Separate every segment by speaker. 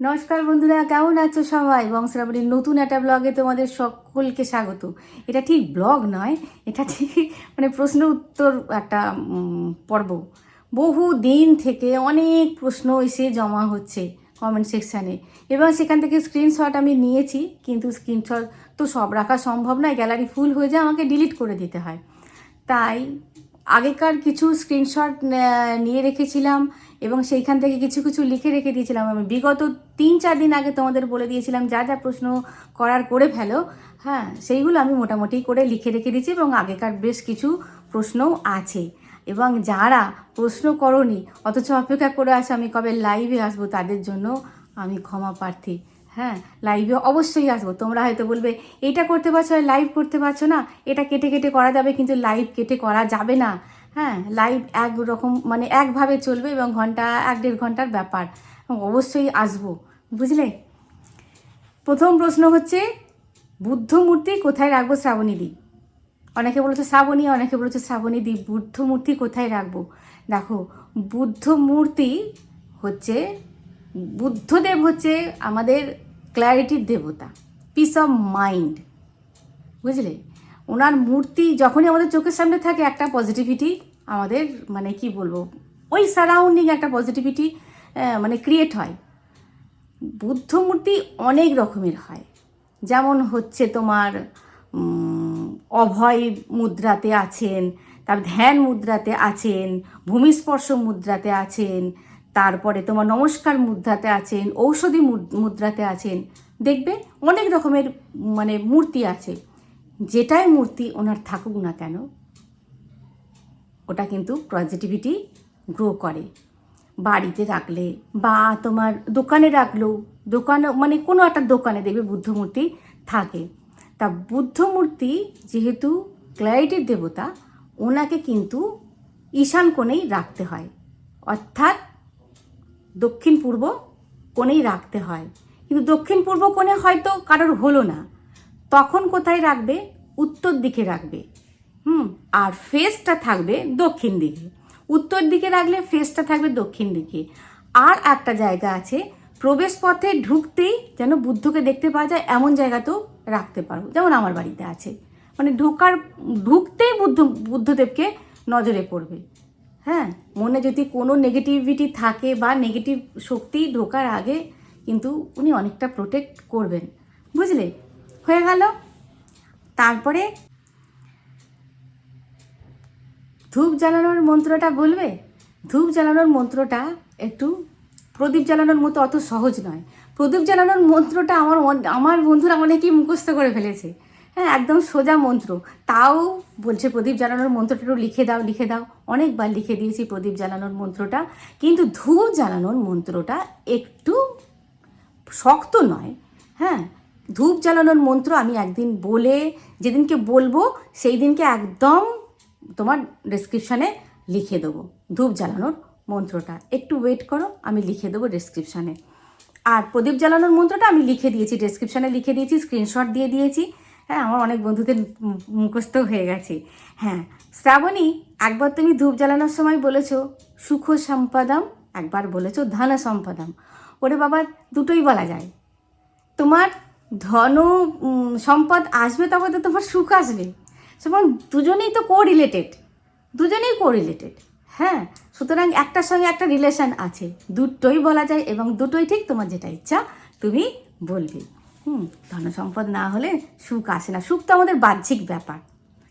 Speaker 1: নমস্কার বন্ধুরা, কেমন আছো সবাই? বংশরাবলীর নতুন একটা ব্লগে তোমাদের সকলকে স্বাগত। এটা ঠিক ব্লগ নয়, এটা ঠিক প্রশ্ন উত্তর একটা পর্ব। বহু দিন থেকে অনেক প্রশ্ন এসে জমা হচ্ছে কমেন্ট সেকশানে, এবং সেখান থেকে স্ক্রিনশট আমি নিয়েছি, কিন্তু স্ক্রিনশট তো সব রাখা সম্ভব নয়, গ্যালারি ফুল হয়ে যায়, আমাকে ডিলিট করে দিতে হয়। তাই আগেকার কিছু স্ক্রিনশট নিয়ে রেখেছিলাম এবং সেইখান থেকে কিছু কিছু লিখে রেখে দিয়েছিলাম। আমি বিগত 3-4 দিন আগে তোমাদের বলে দিয়েছিলাম যা যা প্রশ্ন করার করে ফেলো। হ্যাঁ, সেইগুলো আমি মোটামুটি করে লিখে রেখে দিয়েছি, এবং আগেকার বেশ কিছু প্রশ্নও আছে। এবং যারা প্রশ্ন করনি অথচ অপেক্ষা করে আছে আমি কবে লাইভে আসবো, তাদের জন্য আমি ক্ষমা প্রার্থী। হ্যাঁ, লাইভে অবশ্যই আসবো। তোমরা হয়তো বলবে এইটা করতে পারছো, লাইভ করতে পারছো না, এটা কেটে কেটে করা যাবে, কিন্তু লাইভ কেটে করা যাবে না। হ্যাঁ, লাইভ একরকম একভাবে চলবে, এবং 1-1.5 ঘন্টার ব্যাপার। অবশ্যই আসবো, বুঝলে। প্রথম প্রশ্ন হচ্ছে, বুদ্ধ মূর্তি কোথায় রাখবো শ্রাবণীদি? অনেকে বলেছে শ্রাবণী, অনেকে বলেছে শ্রাবণীদি বুদ্ধ মূর্তি কোথায় রাখবো। দেখো, বুদ্ধ মূর্তি হচ্ছে, বুদ্ধদেব হচ্ছে আমাদের ক্ল্যারিটির দেবতা, পিস অফ মাইন্ড, বুঝলে। ওনার মূর্তি যখনই আমাদের চোখের সামনে থাকে, একটা পজিটিভিটি আমাদের কি বলবো, ওই সারাউন্ডিং একটা পজিটিভিটি ক্রিয়েট হয়। বুদ্ধ মূর্তি অনেক রকমের হয়, যেমন হচ্ছে তোমার অভয় মুদ্রাতে আছেন, তার ধ্যান মুদ্রাতে আছেন, ভূমিস্পর্শ মুদ্রাতে আছেন, তারপরে তোমার নমস্কার মুদ্রাতে আছেন, ঔষধি মুদ্রাতে আছেন। দেখবে অনেক রকমের মূর্তি আছে। যেটাই মূর্তি ওনার থাকুক না কেন, ওটা কিন্তু পজিটিভিটি গ্রো করে। বাড়িতে রাখলে বা তোমার দোকানে রাখলেও, দোকানে কোনো একটা দোকানে দেখবে বুদ্ধ মূর্তি থাকে। তা বুদ্ধ মূর্তি যেহেতু ক্ল্যারিটির দেবতা, ওনাকে কিন্তু ঈশান কোণেই রাখতে হয়, অর্থাৎ দক্ষিণ পূর্ব কোণেই রাখতে হয়। কিন্তু দক্ষিণ পূর্ব কোণে হয়তো কারোর হলো না, তখন কোথায় রাখবে? উত্তর দিকে রাখবে। আর ফেসটা থাকবে দক্ষিণ দিকে। উত্তর দিকে রাখলে ফেসটা থাকবে দক্ষিণ দিকে। আর একটা জায়গা আছে, প্রবেশ পথে ঢুকতেই যেন বুদ্ধকে দেখতে পাওয়া যায়, এমন জায়গাতেও রাখতে পারো, যেমন আমার বাড়িতে আছে। ঢুকতেই বুদ্ধদেবকে নজরে পড়বে। হ্যাঁ, মনে যদি কোনো নেগেটিভিটি থাকে বা নেগেটিভ শক্তি ঢোকার আগে কিন্তু উনি অনেকটা প্রোটেক্ট করবেন, বুঝলে। হয়ে গেল। তারপরে ধূপ জ্বালানোর মন্ত্রটা বলবে। ধূপ জ্বালানোর মন্ত্রটা একটু প্রদীপ জ্বালানোর মতো অত সহজ নয়। প্রদীপ জ্বালানোর মন্ত্রটা আমার বন্ধুরা অনেকেই মুখস্থ করে ফেলেছে। হ্যাঁ, একদম সোজা মন্ত্র, তাও বলছে প্রদীপ জ্বালানোর মন্ত্রটা একটু লিখে দাও, লিখে দাও। অনেকবার লিখে দিয়েছি প্রদীপ জ্বালানোর মন্ত্রটা, কিন্তু ধূপ জ্বালানোর মন্ত্রটা একটু শক্ত নয়। হ্যাঁ, ধূপ জ্বালানোর মন্ত্র আমি একদিন বলে, যেদিনকে বলবো সেই দিনকে একদম তোমার ডেসক্রিপশানে লিখে দেবো ধূপ জ্বালানোর মন্ত্রটা। একটু ওয়েট করো, আমি লিখে দেবো ডেসক্রিপশানে। আর প্রদীপ জ্বালানোর মন্ত্রটা আমি লিখে দিয়েছি, ডেসক্রিপশানে লিখে দিয়েছি, স্ক্রিনশট দিয়ে দিয়েছি। হ্যাঁ, আমার অনেক বন্ধুদের মুখস্থ হয়ে গেছে। হ্যাঁ, শ্রাবণী, একবার তুমি ধূপ জ্বালানোর সময় বলেছো সুখ সম্পদাম, একবার বলেছো ধন সম্পদাম। ওরে বাবা, দুটোই বলা যায়। তোমার ধন সম্পদ আসবে, তবে তো তোমার সুখ আসবে। সেমন দুজনেই তো কোরিলেটেড, দুজনেই কোরিলেটেড। হ্যাঁ, সুতরাং একটার সঙ্গে একটা রিলেশন আছে, দুটোই বলা যায়, এবং দুটোই ঠিক। তোমার যেটা ইচ্ছা তুমি বলবে। ধন সম্পদ না হলে সুখ আসে না। সুখ তো আমাদের বাহ্যিক ব্যাপার,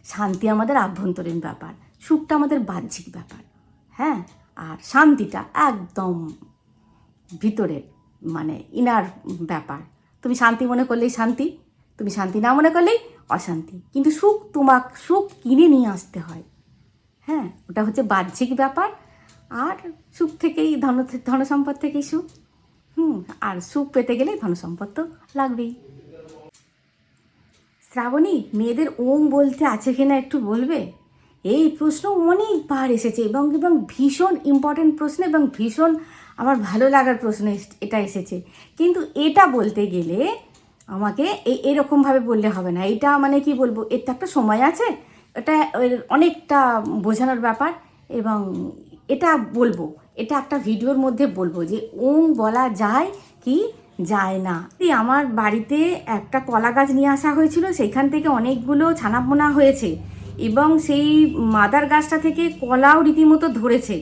Speaker 1: শান্তি আমাদের আভ্যন্তরীণ ব্যাপার, সুখটা আমাদের বাহ্যিক ব্যাপার। হ্যাঁ, আর শান্তিটা একদম ভিতরের ইনার ব্যাপার। তুমি শান্তি মনে করলেই শান্তি, তুমি শান্তি না মনে করলেই অশান্তি। কিন্তু সুখ কিনে নিয়ে আসতে হয়। হ্যাঁ, ওটা হচ্ছে বাহ্যিক ব্যাপার। আর সুখ থেকেই ধন সম্পদ থেকেই সুখ। আর সুখ পেতে গেলে ধন সম্পদ তো লাগবেই। শ্রাবণী, মেয়েদের ওম বলতে আছে কিনা একটু বলবে? এই প্রশ্ন অনেকবার এসেছে, এবং ভীষণ ইম্পর্টেন্ট প্রশ্ন, এবং ভীষণ আমার ভালো লাগার প্রশ্ন এটা এসেছে। কিন্তু এটা বলতে গেলে আমাকে এরকমভাবে বললে হবে না। এটা কি বলবো, এর তো একটা সময় আছে, এটা অনেকটা বোঝানোর ব্যাপার। এবং এটা বলবো, এটা একটা ভিডিওর মধ্যে বলবো যে ওম বলা যায় কি যায় না। আমার বাড়িতে একটা কলা গাছ নিয়ে আসা হয়েছিল, সেইখান থেকে অনেকগুলো ছানাপোনা হয়েছে এবং সেই মাদার গাছটা থেকে কলাও রীতিমতো ধরেছে।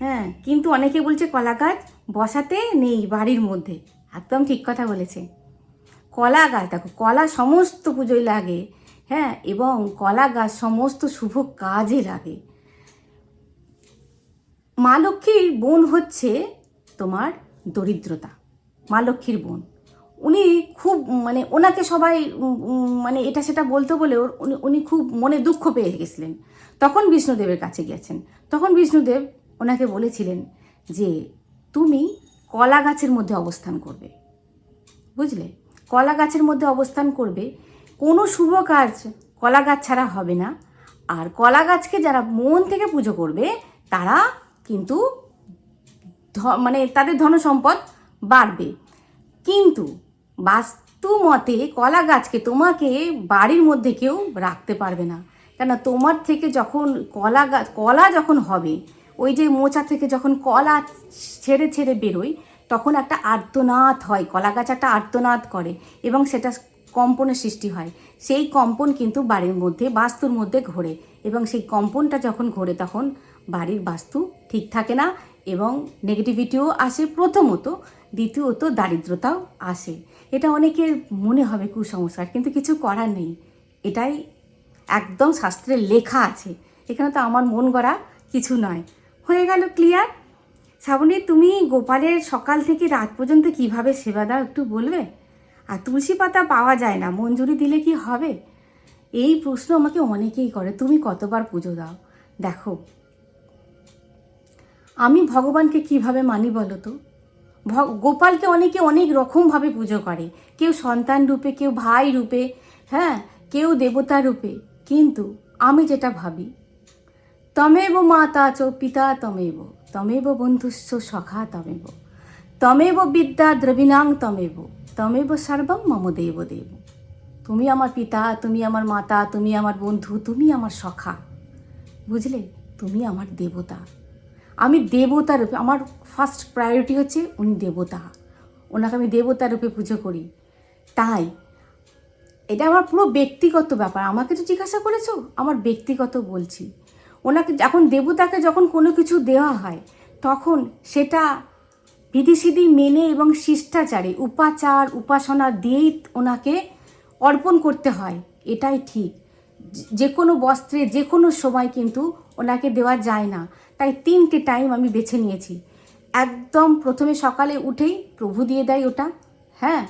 Speaker 1: হ্যাঁ, কিন্তু অনেকে বলছে কলা গাছ বসাতে নেই বাড়ির মধ্যে। একদম ঠিক কথা বলেছে। কলা গাছ দেখো, কলা সমস্ত পুজোয় লাগে, হ্যাঁ, এবং কলা গাছ সমস্ত শুভ কাজে লাগে। মা লক্ষ্মীর বোন হচ্ছে তোমার দরিদ্রতা। মা লক্ষ্মীর বোন, উনি খুব মানে ওনাকে সবাই মানে এটা সেটা বলতে বলে উনি খুব মনে দুঃখ পেয়ে গেছিলেন। তখন বিষ্ণুদেবের কাছে গেছেন। তখন বিষ্ণুদেব ওনাকে বলেছিলেন যে তুমি কলা গাছের মধ্যে অবস্থান করবে, বুঝলে, কলা গাছের মধ্যে অবস্থান করবে। কোনো শুভ কাজ কলা গাছ ছাড়া হবে না। আর কলা গাছকে যারা মন থেকে পুজো করবে তারা কিন্তু মানে তাদের ধনসম্পদ বাড়বে। কিন্তু বাস্তু মতে কলা গাছকে তোমাকে বাড়ির মধ্যে কেউ রাখতে পারবে না। কেন, তোমার থেকে যখন কলা যখন হবে, ওই যে মোচা থেকে যখন কলা ছেড়ে ছেড়ে বেরোয়, তখন একটা আর্তনাদ হয়, কলা গাছ একটা আর্তনাদ করে এবং সেটা কম্পনের সৃষ্টি হয়। সেই কম্পন কিন্তু বাড়ির মধ্যে বাস্তুর মধ্যে ঘোরে এবং সেই কম্পনটা যখন ঘোরে তখন বাড়ির বাস্তু ঠিক থাকে না এবং নেগেটিভিটিও আসে প্রথমত, দ্বিতীয়ত দারিদ্রতাও আসে। এটা অনেকের মনে হবে কুসংস্কার, কিন্তু কিছু করার নেই, এটাই একদম শাস্ত্রে লেখা আছে। এখানে তো আমার মন গড়া কিছু নয়। হয়ে গেল ক্লিয়ার? শ্রাবণী, তুমি গোপালের সকাল থেকে রাত পর্যন্ত কিভাবে সেবা দাও একটু বলবে? আর তুলসী পাতা পাওয়া যায় না, মঞ্জুরি দিলে কি হবে? এই প্রশ্ন আমাকে অনেকেই করে, তুমি কতবার পুজো দাও? দেখো, আমি ভগবানকে কিভাবে মানি বলো তো? গোপালকে অনেকে অনেক রকমভাবে পুজো করে, কেউ সন্তান রূপে, কেউ ভাই রূপে, হ্যাঁ, কেউ দেবতা রূপে। কিন্তু আমি যেটা ভাবি, তমেব মাতা চ পিতা তমেব, তমেব বন্ধুস্ব সখা তমেব, তমেব বিদ্যা দ্রবিণাং তমেব, তমেব সর্বং মম দেব দেব। তুমি আমার পিতা, তুমি আমার মাতা, তুমি আমার বন্ধু, তুমি আমার সখা, বুঝলে, তুমি আমার দেবতা। আমি দেবতা রূপে, আমার ফার্স্ট প্রায়োরিটি হচ্ছে উনি দেবতা, ওনাকে আমি দেবতা রূপে পুজো করি। তাই এটা আমার পুরো ব্যক্তিগত ব্যাপার, আমাকে তো জিজ্ঞাসা করেছো, আমার ব্যক্তিগত বলছি। ওনাকে এখন দেবতাকে যখন কোনো কিছু দেওয়া হয় তখন সেটা বিধিসিধি মেনে এবং শিষ্টাচারে উপাচার উপাসনা দিয়েই ওনাকে অর্পণ করতে হয়, এটাই ঠিক। যে কোনো বস্ত্রে যে কোনো সময় কিন্তু ওনাকে দেওয়া যায় না। তাই 3টে টাইম আমি বেছে নিয়েছি। একদম প্রথমে সকালে উঠেই প্রভু দিয়ে দেয় ওটা, হ্যাঁ,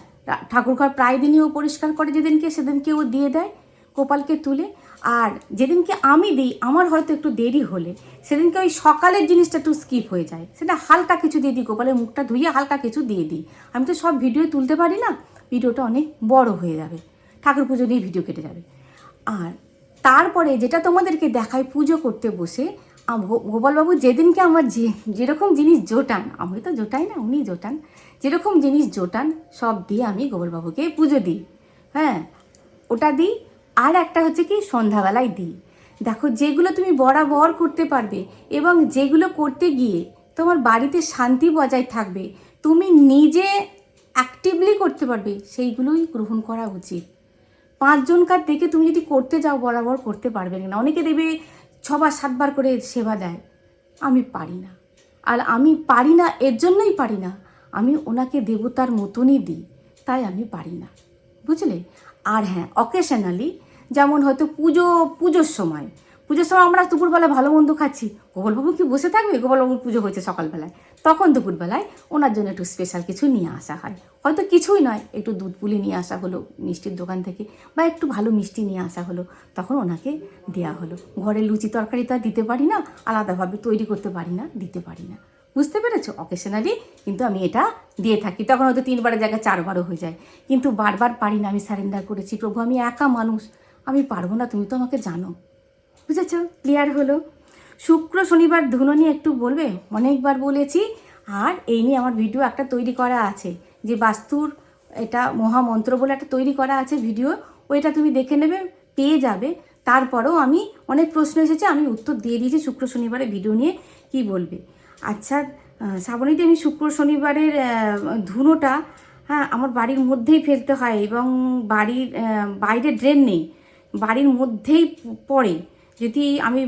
Speaker 1: ঠাকুরঘর প্রায় দিনই ও পরিষ্কার করে, যেদিনকে সেদিনকে ও দিয়ে দেয় গোপালকে তুলে। আর যেদিনকে আমি দিই, আমার হয়তো একটু দেরি হলে সেদিনকে ওই সকালের জিনিসটা একটু স্কিপ হয়ে যায়, সেটা হালকা কিছু দিয়ে দিই, গোপালের মুখটা ধুইয়ে হালকা কিছু দিয়ে দিই। আমি তো সব ভিডিও তুলতে পারি না, ভিডিওটা অনেক বড় হয়ে যাবে, ঠাকুর পুজো নিয়ে ভিডিও কেটে যাবে। আর তারপরে যেটা তোমাদেরকে দেখায়, পুজো করতে বসে গোপালবাবু যেদিনকে আমার যেরকম জিনিস জোটান, আমি তো জোটাই না, উনি জোটান, যেরকম জিনিস জোটান সব দিয়ে আমি গোপালবাবুকে পুজো দিই, হ্যাঁ, ওটা দিই। আর একটা হচ্ছে কি, সন্ধ্যাবেলায় দিই। দেখো, যেগুলো তুমি বরাবর করতে পারবে এবং যেগুলো করতে গিয়ে তোমার বাড়িতে শান্তি বজায় থাকবে, তুমি নিজে অ্যাক্টিভলি করতে পারবে, সেইগুলোই গ্রহণ করা উচিত। 5জনকার দেখে তুমি যদি করতে যাও, বরাবর করতে পারবে না। অনেকে দেবে 6বার 7বার করে সেবা দেয়, আমি পারি না। আর আমি পারি না এর জন্যই পারি না, আমি ওনাকে দেবতার মতনই দিই, তাই আমি পারি না, বুঝলে। আর হ্যাঁ, অকেশনালি, যেমন হয়তো পুজোর সময় আমরা দুপুরবেলা ভালো মন্দ খাচ্ছি, গোপালবাবু কি বসে থাকবে? গোপালবাবুর পুজো হয়েছে সকালবেলায়, তখন দুপুরবেলায় ওনার জন্য একটু স্পেশাল কিছু নিয়ে আসা হয়। হয়তো কিছুই নয়, একটু দুধ পুলি নিয়ে আসা হলো মিষ্টির দোকান থেকে, বা একটু ভালো মিষ্টি নিয়ে আসা হলো, তখন ওনাকে দেওয়া হলো। ঘরে লুচি তরকারি তো আর দিতে পারি না, আলাদাভাবে তৈরি করতে পারি না, দিতে পারি না, বুঝতে পেরেছো? অকেশনালি কিন্তু আমি এটা দিয়ে থাকি। তখন হয়তো 3বারের জায়গায় 4বারও হয়ে যায়, কিন্তু বারবার পারি না। আমি সারেন্ডার করেছি, প্রভু আমি একা মানুষ, আমি পারবো না, তুমি তো আমাকে জানো, বুঝেছো? ক্লিয়ার হলো? শুক্র শনিবার ধুনো নিয়ে একটু বলবে, অনেকবার বলেছি। আর এই নিয়ে আমার ভিডিও একটা তৈরি করা আছে, যে বাস্তুর এটা মহামন্ত্র বলে একটা তৈরি করা আছে ভিডিও, ওইটা তুমি দেখে নেবে, পেয়ে যাবে। তারপরেও আমি অনেক প্রশ্ন এসেছে, আমি উত্তর দিয়ে দিয়েছি শুক্র শনিবারে ভিডিও নিয়ে কি বলবে। আচ্ছা, শ্রাবণীতে আমি শুক্র শনিবারের ধুনোটা, হ্যাঁ, আমার বাড়ির মধ্যেই ফেলতে হয় এবং বাড়ির বাইরে ড্রেন নেই, বাড়ির মধ্যেই পড়ে। যদি আমি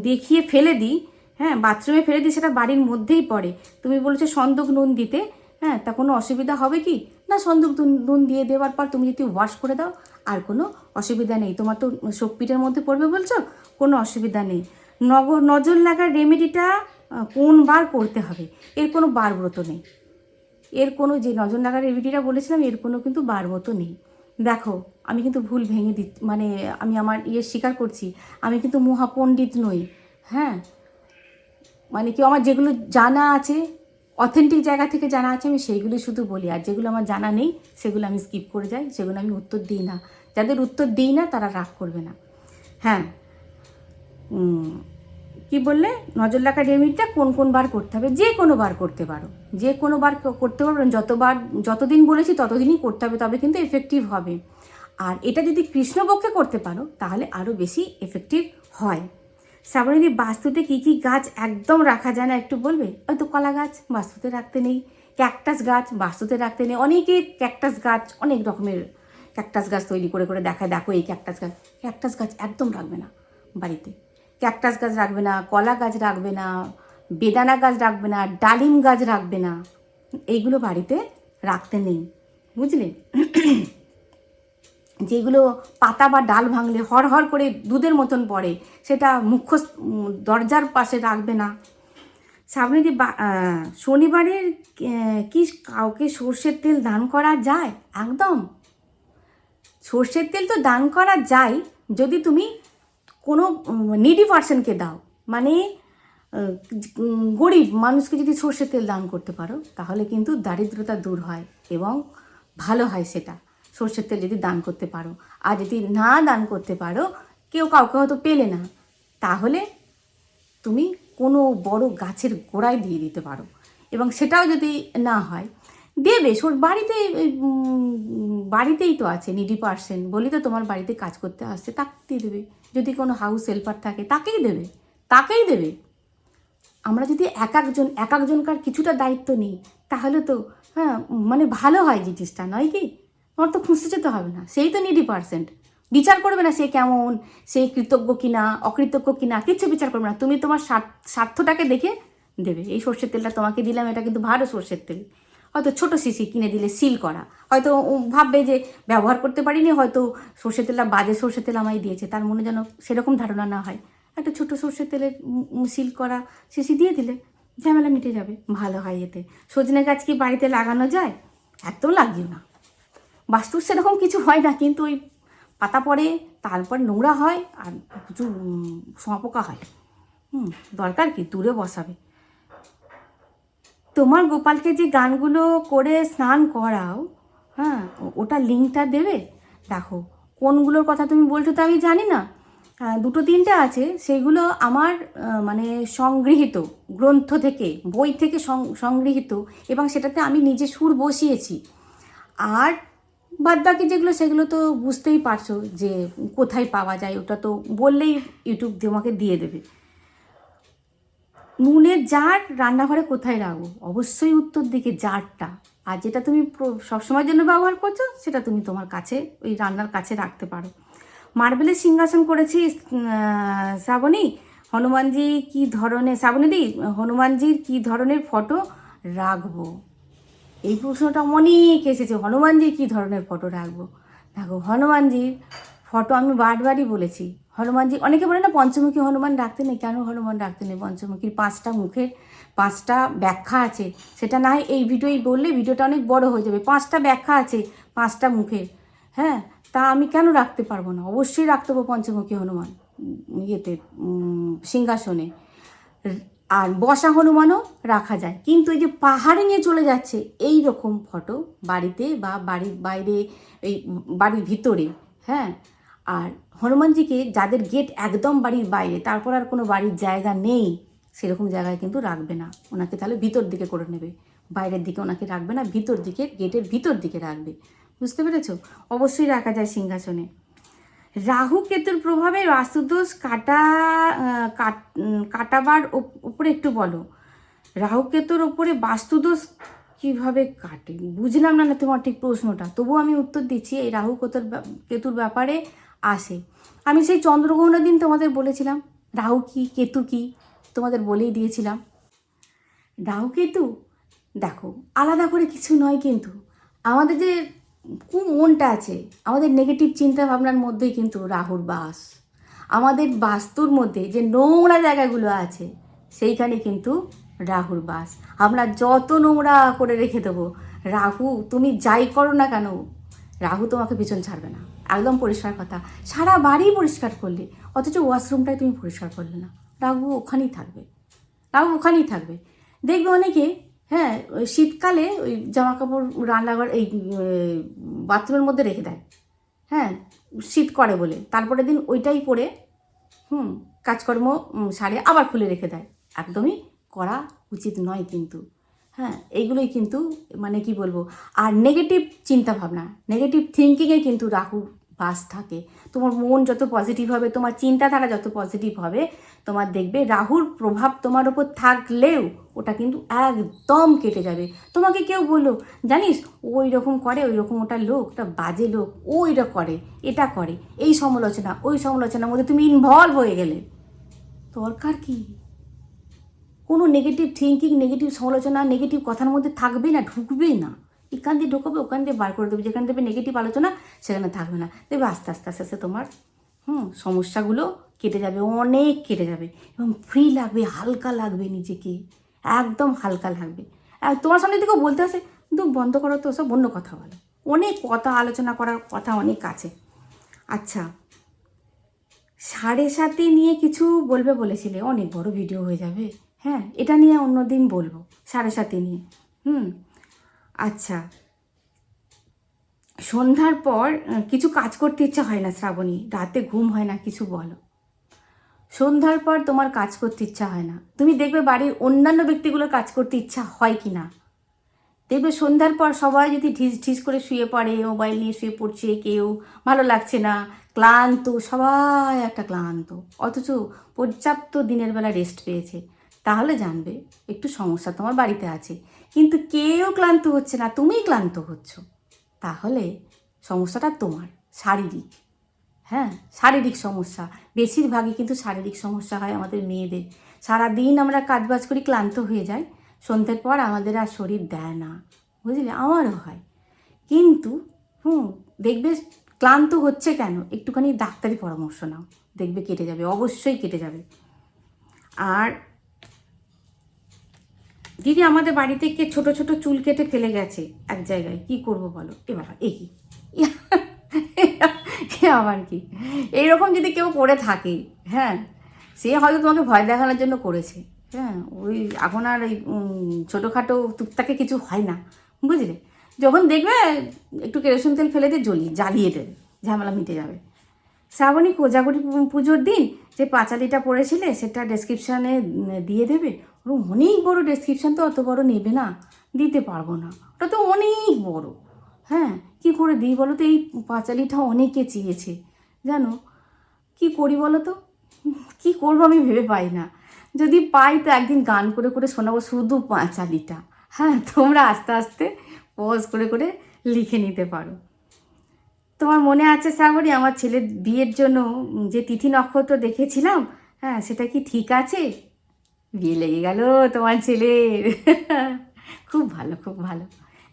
Speaker 1: দেখিয়ে ফেলে দিই, হ্যাঁ, বাথরুমে ফেলে দিই, সেটা বাড়ির মধ্যেই পড়ে। তুমি বলেছো সন্দক নুন দিতে, হ্যাঁ, তা কোনো অসুবিধা হবে কি না? সন্দক নুন দিয়ে দেওয়ার পর তুমি যদি ওয়াশ করে দাও আর কোনো অসুবিধা নেই। তোমার তো শোকপিটের মধ্যে পড়বে বলছো, কোনো অসুবিধা নেই। নজর লাগার রেমেডিটা কোন বার করতে হবে, এর কোনো বারব্রত নেই। এর কোনো, যে নজর লাগার রেমেডিটা বলেছিলাম, এর কোনো কিন্তু বারব্রত নেই। দেখো, আমি কিন্তু ভুল ভেঙে মানে আমি আমার স্বীকার করছি, আমি কিন্তু মহাপণ্ডিত নই। হ্যাঁ, মানে কেউ আমার যেগুলো জানা আছে, অথেন্টিক জায়গা থেকে জানা আছে, আমি সেইগুলো শুধু বলি। আর যেগুলো আমার জানা নেই সেগুলো আমি স্কিপ করে যাই, সেগুলো আমি উত্তর দিই না। যাদের উত্তর দিই না তারা রাগ করবে না। হ্যাঁ, কি বললে, নজর রাখার রেমেডিটা কোন কোন বার করতে হবে? যে কোনো বার করতে পারো, যে কোনো বার করতে পারবেন। যতদিন বলেছি ততদিনই করতে হবে, তবে কিন্তু এফেক্টিভ হবে। আর এটা যদি কৃষ্ণপক্ষে করতে পারো তাহলে আরও বেশি এফেক্টিভ হয়। শ্রাবণীদি, বাস্তুতে কী কী গাছ একদম রাখা যায় না একটু বলবে? হয়তো কলা গাছ বাস্তুতে রাখতে নেই, ক্যাকটাস গাছ বাস্তুতে রাখতে নেই। অনেকে ক্যাকটাস গাছ, অনেক রকমের ক্যাকটাস গাছ তৈরি করে করে দেখায়, দেখো এই ক্যাকটাস গাছ একদম রাখবে না বাড়িতে। ক্যাকটাস গাছ রাখবে না, কলা গাছ রাখবে না, বেদানা গাছ রাখবে না, ডালিম গাছ রাখবে না, এইগুলো বাড়িতে রাখতে নেই, বুঝলে? যেগুলো পাতা বা ডাল ভাঙলে হর করে দুধের মতন পড়ে, সেটা মুখ্য দরজার পাশে রাখবে না। শ্রাবণীদি, শনিবারের কি কাউকে সর্ষের তেল দান করা যায়? একদম, সর্ষের তেল তো দান করা যায় যদি তুমি কোনো নিডি পার্সনকে দাও, মানে গরিব মানুষকে যদি সর্ষের তেল দান করতে পারো তাহলে কিন্তু দারিদ্রতা দূর হয় এবং ভালো হয় সেটা, সর্ষের তেল যদি দান করতে পারো। আর যদি না দান করতে পারো, কেউ কাউকে হয়তো পেলে না, তাহলে তুমি কোনো বড় গাছের গোড়ায় দিয়ে দিতে পারো। এবং সেটাও যদি না হয়, দেবে বাড়িতে, বাড়িতেই তো আছে নিডি পার্সন, বলি তো তোমার বাড়িতে কাজ করতে আসছে, তাকে দিয়ে দেবে। যদি কোনো হাউস হেল্পার থাকে তাকেই দেবে, তাকেই দেবে। আমরা যদি এক একজনকার কিছুটা দায়িত্ব নিই তাহলে তো, হ্যাঁ, মানে ভালো হয় জিনিসটা, নয় কি? তোমার তো খুঁজতে যেতে হবে না, সেই তো নিডি পার্সেন্ট। বিচার করবে না সে কেমন, সে কৃতজ্ঞ কিনা অকৃতজ্ঞ কিনা, কিচ্ছু বিচার করবে না। তুমি তোমার স্বার্থটাকে দেখে দেবে। এই সর্ষের তেলটা তোমাকে দিলাম, এটা কিন্তু ভালো সর্ষের তেল। হয়তো ছোটো শিশি কিনে দিলে সিল করা, হয়তো ভাববে যে ব্যবহার করতে পারিনি, হয়তো সর্ষের তেলটা বাজে সর্ষের তেল আমায় দিয়েছে, তার মনে যেন সেরকম ধারণা না হয়। একটা ছোটো সর্ষের তেলের সিল করা শিশি দিয়ে দিলে ঝামেলা মিটে যাবে, ভালো হয় এতে। সজনে গাছ কি বাড়িতে লাগানো যায়? এত লাগিও না, বাস্তুর সেরকম কিছু হয় না, কিন্তু ওই পাতা পড়ে, তারপর নোংরা হয় আর প্রচুর শুঁয়াপোকা হয়। দরকার কি, দূরে বসাবে। তোমার গোপালকে যে গানগুলো করে স্নান করাও, হ্যাঁ, ওটা লিঙ্কটা দেবে। দেখো, কোনগুলোর কথা তুমি বলছো তো আমি জানি না, দুটো তিনটে আছে, সেগুলো আমার মানে সংগৃহীত গ্রন্থ থেকে, বই থেকে সংগৃহীত, এবং সেটাতে আমি নিজে সুর বসিয়েছি। আর বাদ বাকি যেগুলো, সেগুলো তো বুঝতেই পারছো যে কোথায় পাওয়া যায়, ওটা তো বললেই ইউটিউব তোমাকে দিয়ে দেবে। নুনের জার রান্নাঘরে কোথায় রাখবো? অবশ্যই উত্তর দিকে জারটা। আর যেটা তুমি সবসময়ের জন্য ব্যবহার করছো সেটা তুমি তোমার কাছে, ওই রান্নার কাছে রাখতে পারো। মার্বেলের সিংহাসন করেছি শ্রাবণী, হনুমানজি কী ধরনের, শ্রাবণীদি, হনুমানজির কী ধরনের ফটো রাখবো? এই প্রশ্নটা অনেক এসেছে, হনুমানজির কী ধরনের ফটো রাখবো। দেখো, হনুমানজির ফটো আমি বারবারই বলেছি, হনুমানজি, অনেকে বলে না পঞ্চমুখী হনুমান রাখতে নেই, কেন হনুমান রাখতে নেই? পঞ্চমুখীর 5টা মুখের 5টা ব্যাখ্যা আছে, সেটা না হয় এই ভিডিওই বললে ভিডিওটা অনেক বড় হয়ে যাবে। 5টা ব্যাখ্যা আছে 5টা মুখের, হ্যাঁ, তা আমি কেন রাখতে পারবো না? অবশ্যই রাখতে পারবো পঞ্চমুখী হনুমান ইয়েতে, সিংহাসনে। আর বসা হনুমানও রাখা যায়, কিন্তু এই যে পাহাড়ে নিয়ে চলে যাচ্ছে এই রকম ফটো বাড়িতে বা বাড়ির বাইরে, এই বাড়ির ভিতরে, হ্যাঁ। আর হনুমানজিকে যাদের গেট একদম বাড়ির বাইরে, তারপর আর কোনো বাড়ির জায়গা নেই, সেরকম জায়গায় কিন্তু রাখবে না ওনাকে, তাহলে ভিতর দিকে করে নেবে, বাইরের দিকে ওনাকে রাখবে না, ভিতর দিকে, গেটের ভিতর দিকে রাখবে। বুঝতে পেরেছো? অবশ্যই রাখা যায় সিংহাসনে। রাহু কেতুর প্রভাবে বাস্তুদোষ কাটাবার উপরে একটু বলো। রাহু কেতুর ওপরে বাস্তুদোষ কীভাবে কাটে বুঝলাম না তোমার ঠিক প্রশ্নটা, তবুও আমি উত্তর দিচ্ছি। এই রাহু কেতুর ব্যাপারে আসে। আমি সেই চন্দ্রগ্রহণের দিন তোমাদের বলেছিলাম রাহু কি কেতু কি, তোমাদের বলেই দিয়েছিলাম। রাহু কেতু দেখো আলাদা করে কিছু নয়, কিন্তু আমাদের যে মনটা আছে, আমাদের নেগেটিভ চিন্তা ভাবনার মধ্যেই কিন্তু রাহুর বাস। আমাদের বাস্তুর মধ্যে যে নোংরা জায়গাগুলো আছে সেইখানে কিন্তু রাহুর বাস। আমরা যত নোংরা করে রেখে দেবো, রাহু তুমি যাই করো না কেন, রাহু তোমাকে পিছন ছাড়বে না। একদম পরিষ্কার কথা। সারা বাড়ি পরিষ্কার করলে, অথচ ওয়াশরুমটাই তুমি পরিষ্কার করলে না, রাহু ওখানেই থাকবে। রাহু ওখানেই থাকবে। দেখবে অনেকে, হ্যাঁ, ওই শীতকালে ওই জামা কাপড় রান্নাঘর এই বাথরুমের মধ্যে রেখে দেয়, হ্যাঁ, শীত করে বলে। তারপরের দিন ওইটাই পরে কাজকর্ম সারে আবার খুলে রেখে দেয়। একদমই করা উচিত নয় কিন্তু। হ্যাঁ, এইগুলোই কিন্তু মানে কি বলবো। আর নেগেটিভ চিন্তা ভাবনা, নেগেটিভ থিঙ্কিংয়ে কিন্তু রাহু বাস থাকে। তোমার মন যত পজিটিভ হবে, তোমার চিন্তাধারা যত পজিটিভ হবে, তোমার দেখবে রাহুর প্রভাব তোমার ওপর থাকলেও ওটা কিন্তু একদম কেটে যাবে। তোমাকে কেউ বললো জানিস ওই রকম করে, ওই রকম ওটা লোক, ওটা বাজে লোক, ওইটা করে, এটা করে, এই সমালোচনা ওই সমালোচনার মধ্যে তুমি ইনভলভ হয়ে গেলে, দরকার কি? কোনো নেগেটিভ থিঙ্কিং, নেগেটিভ সমালোচনা, নেগেটিভ কথার মধ্যে থাকবে না, ঢুকবেই না। এখান দিয়ে ঢোকাবে, ওখান দিয়ে বার করে দেবে। যেখানে দেবে নেগেটিভ আলোচনা সেখানে থাকবে না। দেখবে আস্তে আস্তে আস্তে আস্তে তোমার সমস্যাগুলো কেটে যাবে, অনেক কেটে যাবে, এবং ফ্রি লাগবে, হালকা লাগবে নিজেকে, একদম হালকা লাগবে। আর তোমার সামনে থেকেও বলতে আসে কিন্তু বন্ধ করো তো, সব অন্য কথা বলো। অনেক কথা আলোচনা করার কথা অনেক আছে। আচ্ছা, 7.5 নিয়ে কিছু বলবে বলেছিলে, অনেক বড় ভিডিও হয়ে যাবে। হ্যাঁ, এটা নিয়ে অন্য দিন বলবো, 7.5 নিয়ে। আচ্ছা, সন্ধ্যার পর কিছু কাজ করতে ইচ্ছা হয় না শ্রাবণী, রাতে ঘুম হয় না, কিছু বলো। সন্ধ্যার পর তোমার কাজ করতে ইচ্ছা হয় না, তুমি দেখবে বাড়ির অন্যান্য ব্যক্তিগুলোর কাজ করতে ইচ্ছা হয় কি না। দেখবে সন্ধ্যার পর সবাই যদি ঢিস ঢিস করে শুয়ে পড়ে, মোবাইল নিয়ে শুয়ে পড়ছে, কেউ ভালো লাগছে না, ক্লান্ত, সবাই একটা ক্লান্ত, অথচ পর্যাপ্ত দিনের বেলা রেস্ট পেয়েছে, তাহলে জানবে একটু সমস্যা তোমার বাড়িতে আছে। কিন্তু কেউ ক্লান্ত হচ্ছে না, তুমিই ক্লান্ত হচ্ছ, তাহলে সমস্যাটা তোমার শারীরিক। হ্যাঁ, শারীরিক সমস্যা বেশিরভাগই কিন্তু শারীরিক সমস্যা হয় আমাদের মেয়েদের। সারাদিন আমরা কাজবাজ করি, ক্লান্ত হয়ে যাই, সন্ধ্যের পর আমাদের আর শরীর দেয় না, বুঝলে, আমারও হয়। কিন্তু দেখবে ক্লান্ত হচ্ছে কেন, একটুখানি ডাক্তারি পরামর্শ নাও, দেখবে কেটে যাবে, অবশ্যই কেটে যাবে। আর দিদি আমাদের বাড়িতে কে ছোট ছোট চুল কেটে ফেলে গেছে এক জায়গায়, কি করব বলো। এ বাবা, এ কি আবার কি, এইরকম যদি কেউ করে থাকে, হ্যাঁ, সে হয়তো তোমাকে ভয় দেখানোর জন্য করেছে। হ্যাঁ, ওই এখন আর ওই ছোটোখাটো টুকটাকে কিছু হয় না, বুঝলে। যখন দেখবে একটু কেরোসিন তেল ফেলে দিয়ে জ্বালিয়ে দেবে, ঝামেলা মিটে যাবে। শ্রাবণী কোজাগরি পুজোর দিন যে পাঁচালিটা পড়েছিলে সেটা ডেসক্রিপশানে দিয়ে দেবে। অনেক বড় ডেসক্রিপশান, তো অত বড় নেবে না, দিতে পারবো না, ওটা তো অনেক বড়। হ্যাঁ, কি করে দিই বলো তো, এই পাঁচালিটা অনেকে চেয়েছে জানো। কি করি বলো তো, কি করবো আমি ভেবে পাই না। যদি পাই তো একদিন গান করে করে শোনাবো শুধু পাঁচালিটা। হ্যাঁ, তোমরা আস্তে আস্তে পজ করে করে লিখে নিতে পারো। তোমার মনে আছে শ্রাবণী, আমার ছেলের বিয়ের জন্য যে তিথি নক্ষত্র দেখেছিলাম, হ্যাঁ, সেটা কি ঠিক আছে? বিয়ে লেগে গেল তোমার ছেলের। খুব ভালো, খুব ভালো,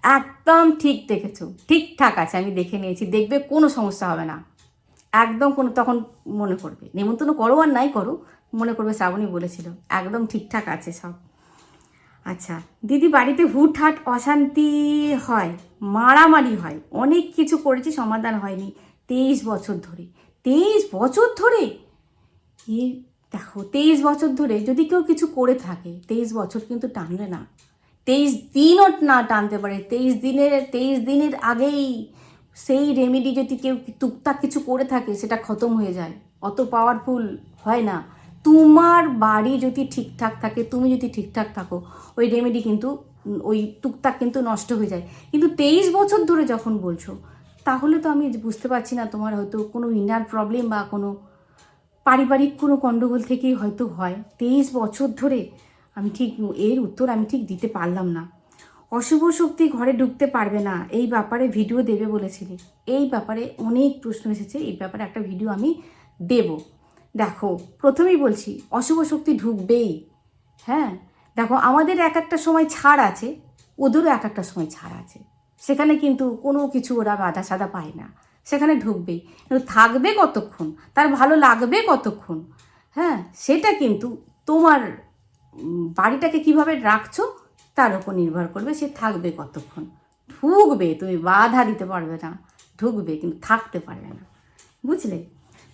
Speaker 1: একদম ঠিক দেখেছো, ঠিকঠাক আছে, আমি দেখে নিয়েছি, দেখবে কোনো সমস্যা হবে না, একদম কোনো। তখন মনে করবে, নেমন্তন্ন করো আর নাই করো, মনে করবে শ্রাবণী বলেছিল, একদম ঠিকঠাক আছে সব। আচ্ছা দিদি, বাড়িতে হুটহাট অশান্তি হয়, মারামারি হয়, অনেক কিছু করেছি সমাধান হয়নি 23 বছর ধরে। 23 বছর ধরে? এ দেখো, 23 বছর ধরে যদি কেউ কিছু করে থাকে, 23 বছর কিন্তু টানবে না, 23 দিনও না টানতে পারে। 23 দিনের আগেই সেই রেমেডি যদি কেউ টুকটাক কিছু করে থাকে, সেটা খতম হয়ে যায়, অত পাওয়ারফুল হয় না। তোমার বাড়ি যদি ঠিকঠাক থাকে, তুমি যদি ঠিকঠাক থাকো, ওই রেমেডি কিন্তু ওই টুকটাক কিন্তু নষ্ট হয়ে যায়। কিন্তু 23 বছর ধরে যখন বলছো, তাহলে তো আমি বুঝতে পারছি না, তোমার হয়তো কোনো ইনার প্রবলেম বা কোনো পারিবারিক কোনো গণ্ডগোল থেকেই হয়তো হয়। 23 বছর ধরে আমি ঠিক এর উত্তর আমি ঠিক দিতে পারলাম না। অশুভ শক্তি ঘরে ঢুকতে পারবে না, এই ব্যাপারে ভিডিও দেবে বলেছিলি। এই ব্যাপারে অনেক প্রশ্ন এসেছে, এই ব্যাপারে একটা ভিডিও আমি দেব। দেখো, প্রথমেই বলছি অশুভ শক্তি ঢুকবেই। হ্যাঁ, দেখো আমাদের এক একটা সময় ছাড় আছে, ওদেরও এক একটা সময় ছাড় আছে। সেখানে কিন্তু কোনো কিছু ওরা বাধা সাধা পায় না, সেখানে ঢুকবেই। কিন্তু থাকবে কতক্ষণ, তার ভালো লাগবে কতক্ষণ, হ্যাঁ, সেটা কিন্তু তোমার বাড়িটাকে কিভাবে রাখছো তার উপর নির্ভর করবে, সে থাকবে কতক্ষণ। ঢুকবে, তুমি বাধা দিতে পারবে না, ঢুকবে কিন্তু থাকতে পারবে না, বুঝলে?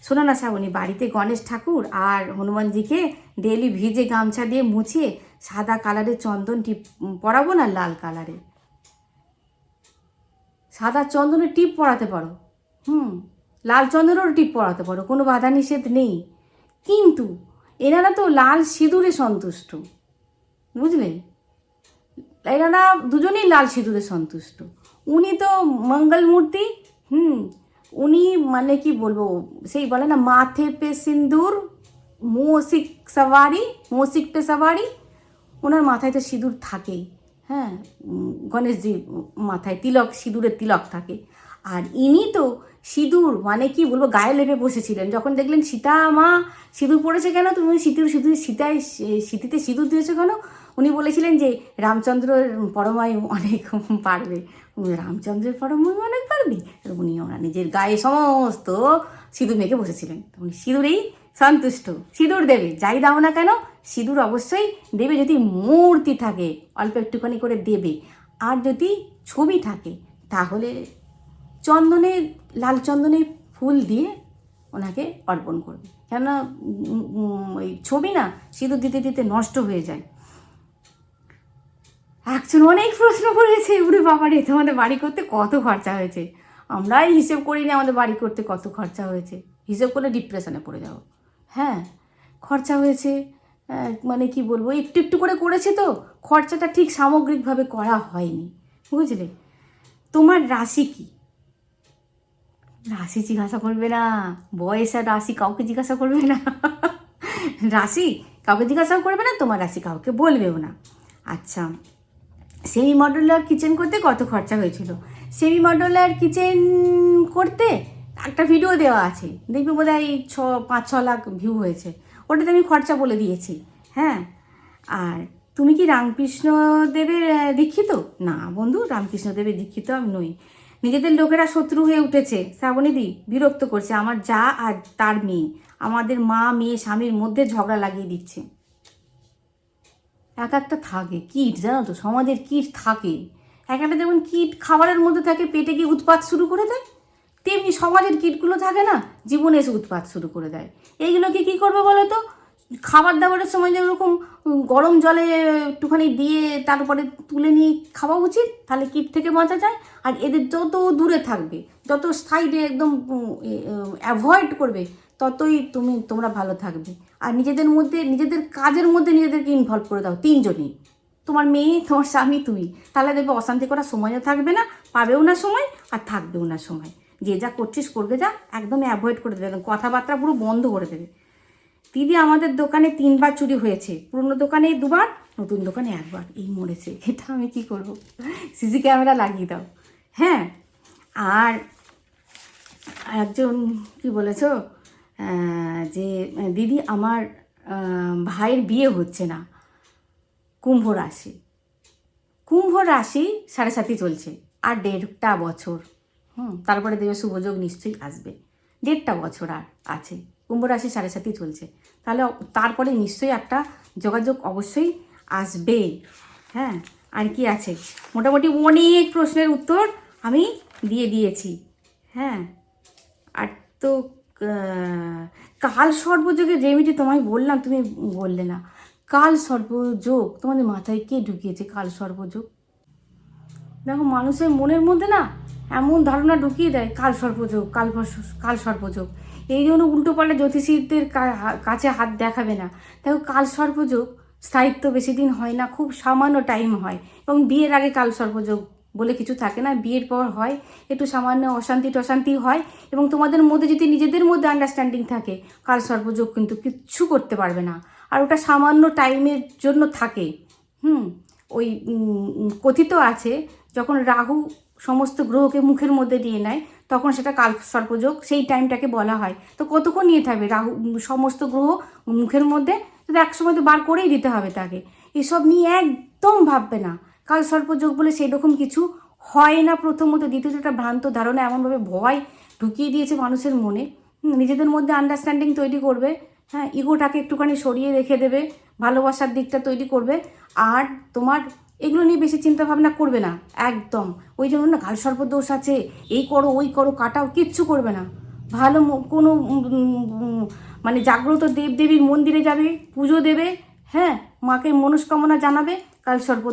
Speaker 1: শোনো না শ্রাবণী, বাড়িতে গণেশ ঠাকুর আর হনুমানজিকে ডেলি ভিজে গামছা দিয়ে মুছিয়ে সাদা কালারের চন্দন টিপ পরাবো না লাল কালারে? সাদা চন্দনের টিপ পরাতে পারো, লাল চন্দনেরও টিপ পরাতে পারো, কোনো বাধা নিষেধ নেই। কিন্তু এনারা তো লাল সিঁদুরে সন্তুষ্ট, বুঝলে? এনারা দুজনেই লাল সিঁদুরে সন্তুষ্ট। উনি তো মঙ্গলমূর্তি, উনি মানে কি বলবো, সেই বলে না মাথে পে সিঁদুর মোসিক সওয়ারি, মোসিক পে সওয়ারি, ওনার মাথায় তো সিঁদুর থাকেই। হ্যাঁ, গণেশজির মাথায় তিলক, সিঁদুরের তিলক থাকে। আর ইনি তো সিঁদুর মানে কি বলবো গায়ে লেপে বসেছিলেন। যখন দেখলেন সীতা মা সিঁদুর পড়েছে কেন, তুমি সীতায় সিঁথিতে সিঁদুর দিয়েছো কেন, উনি বলেছিলেন যে রামচন্দ্রের পরমায় অনেক পারবে। রামচন্দ্রের পরমায় অনেক পারবে, উনি ওনার নিজের গায়ে সমস্ত সিঁদুর মেখে বসেছিলেন। উনি সিঁদুরেই সন্তুষ্ট, সিঁদুর দেবে, যাই দাও না কেন সিঁদুর অবশ্যই দেবে। যদি মূর্তি থাকে অল্প একটুখানি করে দেবে, আর যদি ছবি থাকে তাহলে চন্দনে, লাল চন্দনে ফুল দিয়ে ওনাকে অর্পণ করবে। কেননা ওই ছবি না সিঁদুর দিতে দিতে নষ্ট হয়ে যায়। একজন অনেক প্রশ্ন করেছে, উড়ে বাবারে তোমাদের বাড়ি করতে কত খরচা হয়েছে। আমরাই হিসেব করিনি আমাদের বাড়ি করতে কত খরচা হয়েছে, হিসেব করে ডিপ্রেশনে পড়ে যাও। হ্যাঁ, খরচা হয়েছে, মানে কি বলবো, একটু একটু করে করেছে তো, খরচাটা ঠিক সামগ্রিকভাবে করা হয়নি, বুঝলে? তোমার রাশি কি? রাশি জিজ্ঞাসা করবে না, বয়স আর রাশি কাউকে জিজ্ঞাসা করবে না। রাশি কাউকে জিজ্ঞাসা করবে না, তোমার রাশি কাউকে বলবেও না। আচ্ছা, সেমি মডুলার কিচেন করতে কত খরচা হয়েছিল? সেমি মডুলার কিচেন করতে একটা ভিডিও দেওয়া আছে, দেখবি বোধ হয় 5-6 লাখ ভিউ হয়েছে, ওটাতে আমি খরচা বলে দিয়েছি। হ্যাঁ, আর তুমি কি রামকৃষ্ণদেবের দীক্ষিত? না বন্ধু, রামকৃষ্ণদেবের দীক্ষিত আমি নই। নিজেদের লোকেরা শত্রু হয়ে উঠেছে শ্রাবণীদি, বিরক্ত করছে। আমার যা আর তার মেয়ে, আমাদের মা মেয়ে স্বামীর মধ্যে ঝগড়া লাগিয়ে দিচ্ছে। এক একটা থাকে কীট, জানো তো, সমাজের কীট থাকে। এক একটা যেমন কীট খাবারের মধ্যে থাকে, পেটে গিয়ে উৎপাত শুরু করে দেয়, তেমনি সমাজের কীটগুলো থাকে না, জীবনে এসে উৎপাত শুরু করে দেয়। এইগুলোকে কী করবে বলো তো? খাবার দাবারের সময় যেরকম গরম জলে একটুখানি দিয়ে তারপরে তুলে নিয়ে খাওয়া উচিত, তাহলে কীট থেকে বাঁচা যায়। আর এদের যত দূরে থাকবে, যত সাইডে একদম অ্যাভয়েড করবে, ততই তোমরা ভালো থাকবে। আর নিজেদের মধ্যে, নিজেদের কাজের মধ্যে নিজেদেরকে ইনভলভ করে দাও, তিনজনই, তোমার মেয়ে, তোমার স্বামী, তুমি, তাহলে দেখবে অশান্তি করার সময়ও থাকবে না, পাবেও না সময়, আর থাকবেও না সময়। যে যা করছিস করবে যা, একদম অ্যাভয়েড করে দেবে, কথাবার্তা পুরো বন্ধ করে দেবে। দিদি, আমাদের দোকানে 3বার চুরি হয়েছে, পুরনো দোকানে 2বার, নতুন দোকানে 1বার, এই মরেছে। এটা আমি কি করব? সিসি ক্যামেরা লাগিয়ে দাও। হ্যাঁ, আর একজন কি বলেছ যে দিদি আমার ভাইয়ের বিয়ে হচ্ছে না, কুম্ভ রাশি। কুম্ভ রাশি 7.5 চলছে, আর 1.5টা বছর, তারপরে দেবে শুভযোগ নিশ্চয়ই আসবে। 1.5টা বছর আর আছে, কুম্ভ রাশি 7.5 চলছে, তাহলে তারপরে নিশ্চয়ই একটা যোগাযোগ অবশ্যই আসবে। হ্যাঁ, আর কি আছে, মোটামুটি অনেক প্রশ্নের উত্তর আমি দিয়ে দিয়েছি। হ্যাঁ, আর তো কাল সর্বযোগের রেমেডি তোমায় বললাম, তুমি বললে না। কাল সর্বযোগ তোমাদের মাথায় কে ঢুকিয়েছে? কাল সর্বযোগ, দেখো মানুষের মনের মধ্যে না এমন ধারণা ঢুকিয়ে দেয়, কাল সর্বযোগ, কাল সর্বযোগ, এই জন্য উল্টোপাল্টা জ্যোতিষীদের কাছে হাত দেখাবে না। দেখো, কাল সর্বযোগ স্থায়িত্ব বেশি দিন হয় না, খুব সামান্য টাইম হয়, এবং বিয়ের আগে কাল সর্বযোগ বলে কিছু থাকে না, বিয়ের পর হয়, একটু সামান্য অশান্তি হয়, এবং তোমাদের মধ্যে যদি নিজেদের মধ্যে আন্ডারস্ট্যান্ডিং থাকে, কাল সর্বযোগ কিন্তু কিচ্ছু করতে পারবে না। আর ওটা সামান্য টাইমের জন্য থাকে। ওই কথিত আছে যখন রাহু সমস্ত গ্রহকে মুখের মধ্যে নিয়ে নেয় তখন সেটা কাল সর্পযোগ, সেই টাইমটাকে বলা হয়। তো কতক্ষণ নিয়ে থাকবে রাহু সমস্ত গ্রহ মুখের মধ্যে? তো একসময় তো বার করেই দিতে হবে তাকে। এসব নিয়ে একদম ভাববে না। কাল সর্পযোগ বলে সেই রকম কিছু হয় না। প্রথমত, দ্বিতীয়ত একটা ভ্রান্ত ধারণা এমনভাবে ভয় ঢুকিয়ে দিয়েছে মানুষের মনে। নিজেদের মধ্যে আন্ডারস্ট্যান্ডিং তৈরি করবে, হ্যাঁ, ইগোটাকে একটুখানি সরিয়ে রেখে দেবে, ভালোবাসার দিকটা তৈরি করবে। আর তোমার এগুলো নিয়ে বেশি চিন্তা ভাবনা করবে না একদম। ওই জন্য না কালসর্প দোষ আছে, এই করো ওই করো কাটাও, কিচ্ছু করবে না। ভালো কোনো মানে জাগ্রত দেবদেবীর মন্দিরে যাবে, পুজো দেবে, হ্যাঁ, মাকে মনস্কামনা জানাবে, কালসর্প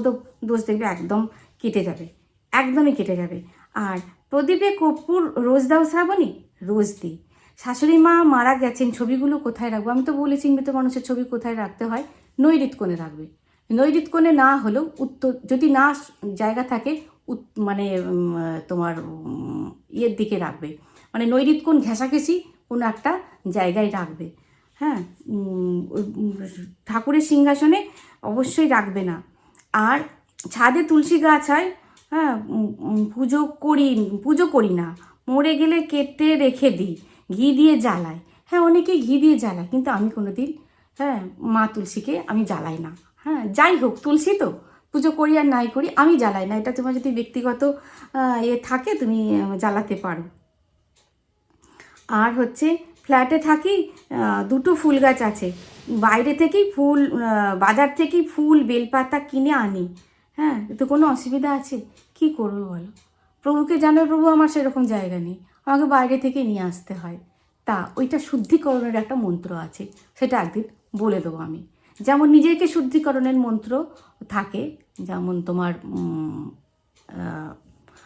Speaker 1: দোষ দেখবে একদম কেটে যাবে, একদমই কেটে যাবে। আর প্রদীপে কর্পূর রোজ দাও শ্রাবণী, রোজ দিই। শাশুড়ি মা মারা গেছেন, ছবিগুলো কোথায় রাখবো? আমি তো বলেছি মৃত মানুষের ছবি কোথায় রাখতে হয়, নৈরিত কোণে রাখবে। নৈরিত কোণে না হলেও উত্তর, যদি না জায়গা থাকে মানে তোমার ইয়ের দিকে রাখবে, মানে নৈরিত কোণ ঘেঁষাঘেঁষি কোনো একটা জায়গায় রাখবে, হ্যাঁ। ঠাকুরের সিংহাসনে অবশ্যই রাখবে না। আর ছাদে তুলসী গাছ হয়, হ্যাঁ, পুজো করি না, মরে গেলে কেটে রেখে দিই, ঘি দিয়ে জ্বালাই। হ্যাঁ, অনেকেই ঘি দিয়ে জ্বালায়, কিন্তু আমি কোনো দিন, হ্যাঁ, মা তুলসীকে আমি জ্বালাই না। হ্যাঁ, যাই হোক, তুলসী তো পুজো করি আর নাই করি, আমি জ্বালাই না। এটা তোমার যদি ব্যক্তিগত থাকে তুমি জ্বালাতে পারো। আর হচ্ছে ফ্ল্যাটে থাকি, দুটো ফুল গাছ আছে, বাইরে থেকেই ফুল, বাজার থেকেই ফুল বেলপাতা কিনে আনি। হ্যাঁ, তো কোনো অসুবিধা আছে? কি করবে বলো? প্রভুকে জানো, প্রভু আমার সেরকম জায়গা নেই, আমাকে বাইরে থেকে নিয়ে আসতে হয়। তা ওইটা শুদ্ধিকরণের একটা মন্ত্র আছে, সেটা একদিন বলে দেবো আমি। যেমন নিজেকে শুদ্ধিকরণের মন্ত্র থাকে, যেমন তোমার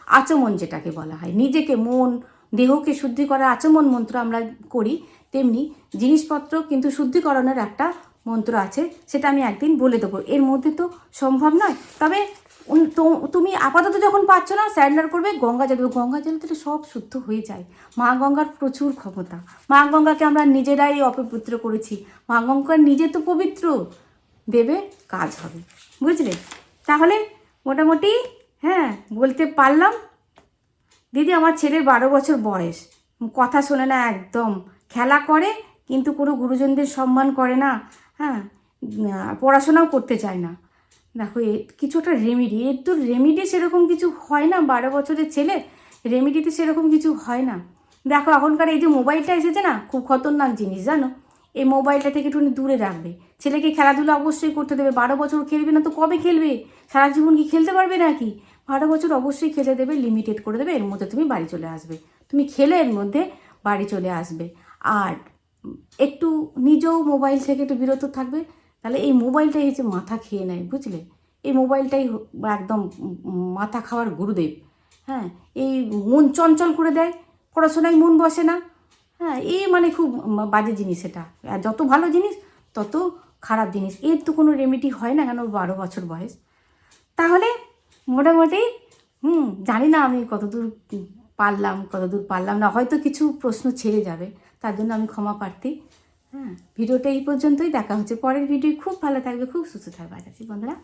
Speaker 1: আচমন যেটাকে বলা হয়, নিজেকে মন দেহকে শুদ্ধি করার আচমন মন্ত্র আমরা করি, তেমনি জিনিসপত্র কিন্তু শুদ্ধিকরণের একটা মন্ত্র আছে, সেটা আমি একদিন বলে দেবো। এর মধ্যে তো সম্ভব নয়, তবে তুমি আপাতত যখন পাচ্ছ না, স্যারেন্ডার করবে, গঙ্গা জল দেবে। গঙ্গা জল দিলে সব শুদ্ধ হয়ে যায়। মা গঙ্গার প্রচুর ক্ষমতা। মা গঙ্গাকে আমরা নিজেরাই অপবিত্র করেছি, মা গঙ্গা নিজে তো পবিত্র, দেবে, কাজ হবে। বুঝলে? তাহলে মোটামুটি, হ্যাঁ, বলতে পারলাম। দিদি, আমার ছেলের 12 বছর বয়স, কথা শোনে না একদম, খেলা করে কিন্তু কোনো গুরুজনদের সম্মান করে না, হ্যাঁ, পড়াশোনাও করতে চায় না। দেখো, কিছু একটা রেমেডি, এর তো রেমেডি সেরকম কিছু হয় না। 12 বছরের ছেলে, রেমেডিতে সেরকম কিছু হয় না। দেখো, এখনকার এই যে মোবাইলটা এসেছে না, খুব খতরনাক জিনিস, জানো? এই মোবাইলটা থেকে একটু দূরে রাখবে। ছেলেকে খেলাধুলা অবশ্যই করতে দেবে। 12 বছর খেলবে না তো কবে খেলবে? সারা জীবন কি খেলতে পারবে নাকি? 12 বছর অবশ্যই খেলে দেবে, লিমিটেড করে দেবে, এর মধ্যে তুমি বাড়ি চলে আসবে। তুমি খেলে এর মধ্যে বাড়ি চলে আসবে। আর একটু নিজেও মোবাইল থেকে একটু বিরত থাকবে। তাহলে এই মোবাইলটাই হচ্ছে মাথা খেয়ে নেয়, বুঝলে? এই মোবাইলটাই একদম মাথা খাওয়ার গুরুদেব। হ্যাঁ, এই মন চঞ্চল করে দেয়, পড়াশোনায় মন বসে না। হ্যাঁ, এই মানে খুব বাজে জিনিস এটা। আর যত ভালো জিনিস তত খারাপ জিনিস। এর তো কোনো রেমেডি হয় না, কেন 12 বছর বয়স। তাহলে মোটামুটি জানি না আমি কতদূর পারলাম না, হয়তো কিছু প্রশ্ন ছেড়ে যাবে, তার জন্য আমি ক্ষমা প্রার্থী। হ্যাঁ, ভিডিওটা এই পর্যন্তই। দেখা হচ্ছে পরের ভিডিও। খুব ভালো থাকবে, খুব সুস্থ থাকবে। আছি বন্ধুরা।